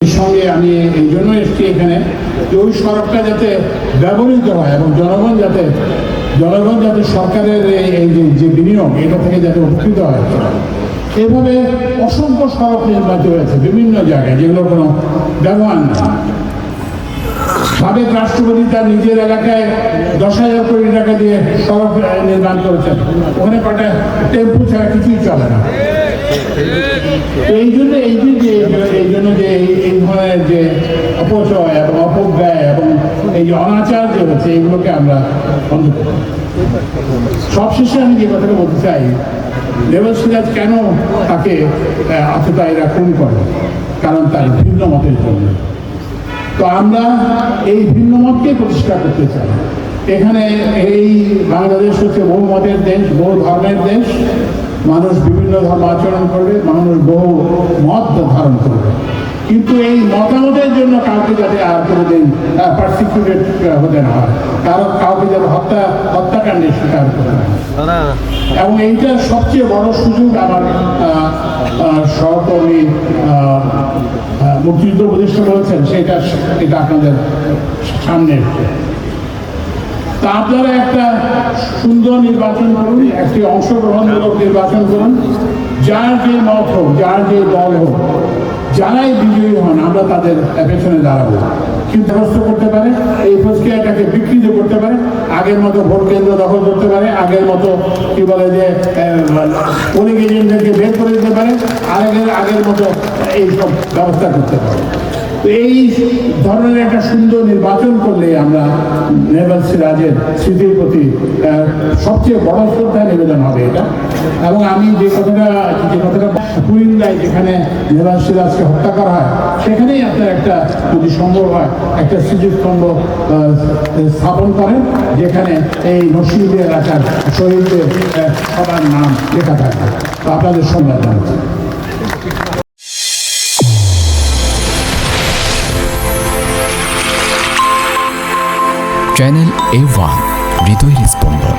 সঙ্গে আমি এই জন্য এসেছি এখানে যে ওই সড়কটা যাতে ব্যবহৃত হয় এবং জনগণ যাতে সরকারের এই যে বিনিয়োগ এটা থেকে যাতে উপকৃত হয়। এভাবে অসংখ্য সড়ক নির্মিত হয়েছে বিভিন্ন জায়গায় যেগুলো কোনো ব্যবহার নেই। সাবেক রাষ্ট্রপতি তার নিজের এলাকায় 10,000 কোটি টাকা দিয়ে সড়ক নির্মাণ করেছেন, ওখানে কটা টেম্পু ছাড়া কিছুই চলে না। এই জন্য যে এই ধরনের যে অপচয় এবং অপব্যয় এবং এই যে অনাচার যে হচ্ছে এগুলোকে আমরা বন্ধ করি। সবশেষে আমি যে কথাটা বলতে চাই, লেভেল সিরাজ কেন তাকে অতটা এরা খুন করে, কারণ তার ভিন্ন মতের জন্য। তো আমরা এই ভিন্ন মতকে প্রতিষ্ঠা করতে চাই। এখানে এই বাংলাদেশ হচ্ছে বহু মতের দেশ, বহু ধর্মের দেশ। মানুষ বিভিন্ন ধর্ম আচরণ করবে, মানুষ বহু মত ধারণ করবে, কিন্তু এই মতামতের জন্য কাউকে যাতে আর কোনোদিন পারসিকিউটেড হতে না হয়, কাউকে যাতে হত্যাকাণ্ডের শিকার করতে না হয়। এবং এইটা সবচেয়ে বড় সুযোগ আমার সহকর্মী মুক্তিযুদ্ধ উপদেষ্টা বলেছেন, এটা আপনাদের সামনে এসছে। তা আপনারা একটা সুন্দর নির্বাচন করুন, একটি অংশগ্রহণমূলক নির্বাচন করুন। যার যে মত হোক, যার যে দল হোক, যারাই বিজয়ী হন আমরা তাদের পেছনে দাঁড়াবো। কিন্তু করতে পারে এই প্রক্রিয়াটাকে বিকৃত করতে পারে, আগের মতো ভোট কেন্দ্র দখল করতে পারে, আগের মতো কি বলে যে পোলিং এজেন্টদেরকে বের করে দিতে পারে, আগের মতো এইসব ব্যবস্থা করতে পারে। তো এই ধরনের একটা সুন্দর নির্বাচন করলে আমরা নেভাল সিরাজের স্মৃতির প্রতি সবচেয়ে বড় শ্রদ্ধা নিবেদন হবে এটা। এবং আমি যে কথাটা কুমিল্লায় যেখানে নেভাল সিরাজকে হত্যা করা হয়, সেখানেই আপনার একটা যদি সম্ভব হয় একটা স্মৃতিস্তম্ভ স্থাপন করেন, যেখানে এই নরসিংদী এলাকার শহীদদের সবার নাম লেখা থাকবে। তো আপনাদের সম্মান জানাচ্ছি। চ্যানেল A1 হৃদয়ের স্পন্দন।